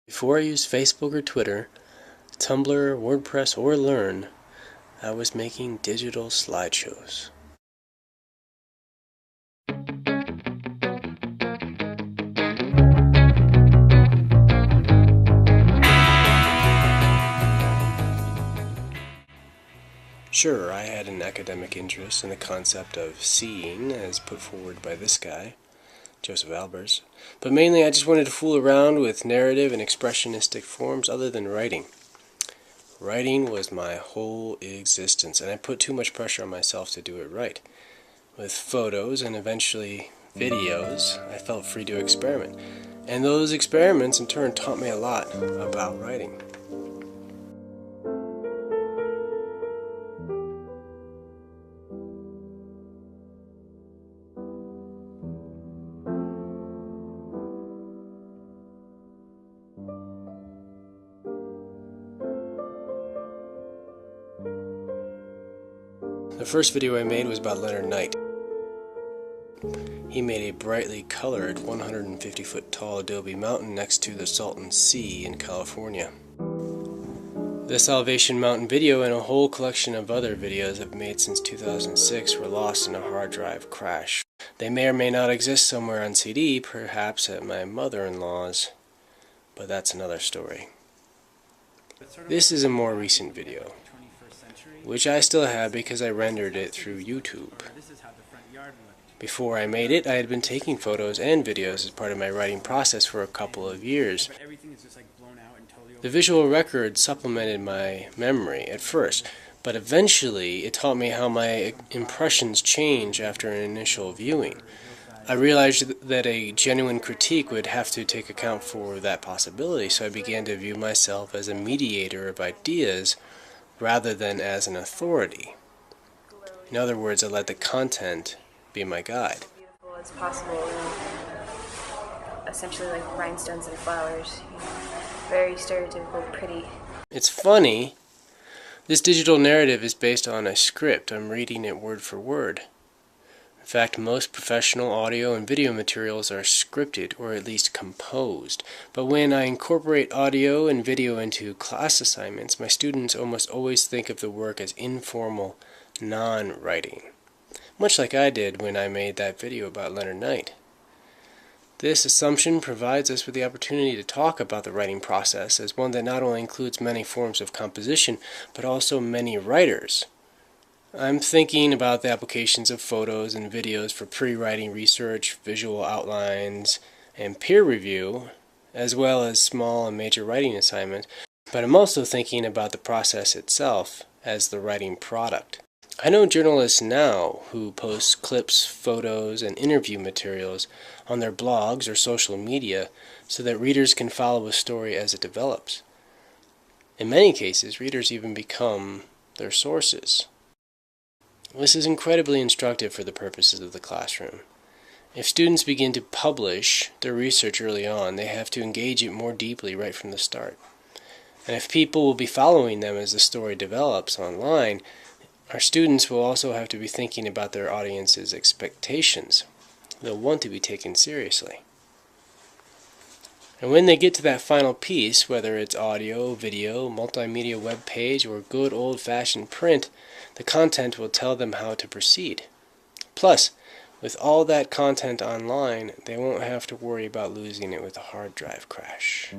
Before I used Facebook or Twitter, Tumblr, WordPress, or Learn, I was making digital slideshows. Sure, I had an academic interest in the concept of seeing, as put forward by this guy, Joseph Albers, but mainly I just wanted to fool around with narrative and expressionistic forms other than writing. Writing was my whole existence, and I put too much pressure on myself to do it right. With photos and eventually videos, I felt free to experiment, and those experiments in turn taught me a lot about writing. The first video I made was about Leonard Knight. He made a brightly colored 150-foot tall adobe mountain next to the Salton Sea in California. The Salvation Mountain video and a whole collection of other videos I've made since 2006 were lost in a hard drive crash. They may or may not exist somewhere on CD, perhaps at my mother-in-law's, but that's another story. This is a more recent video, which I still have because I rendered it through YouTube. Before I made it, I had been taking photos and videos as part of my writing process for a couple of years. The visual record supplemented my memory at first, but eventually it taught me how my impressions change after an initial viewing. I realized that a genuine critique would have to take account for that possibility, so I began to view myself as a mediator of ideas rather than as an authority. In other words, I let the content be my guide. Beautiful as possible, essentially like rhinestones and flowers. Very stereotypical, pretty. It's funny, this digital narrative is based on a script. I'm reading it word for word. In fact, most professional audio and video materials are scripted, or at least composed. But when I incorporate audio and video into class assignments, my students almost always think of the work as informal, non-writing. Much like I did when I made that video about Leonard Knight. This assumption provides us with the opportunity to talk about the writing process as one that not only includes many forms of composition, but also many writers. I'm thinking about the applications of photos and videos for pre-writing research, visual outlines, and peer review, as well as small and major writing assignments, but I'm also thinking about the process itself as the writing product. I know journalists now who post clips, photos, and interview materials on their blogs or social media so that readers can follow a story as it develops. In many cases, readers even become their sources. This is incredibly instructive for the purposes of the classroom. If students begin to publish their research early on, they have to engage it more deeply right from the start. And if people will be following them as the story develops online, our students will also have to be thinking about their audience's expectations. They'll want to be taken seriously. And when they get to that final piece, whether it's audio, video, multimedia web page, or good old-fashioned print, the content will tell them how to proceed. Plus, with all that content online, they won't have to worry about losing it with a hard drive crash.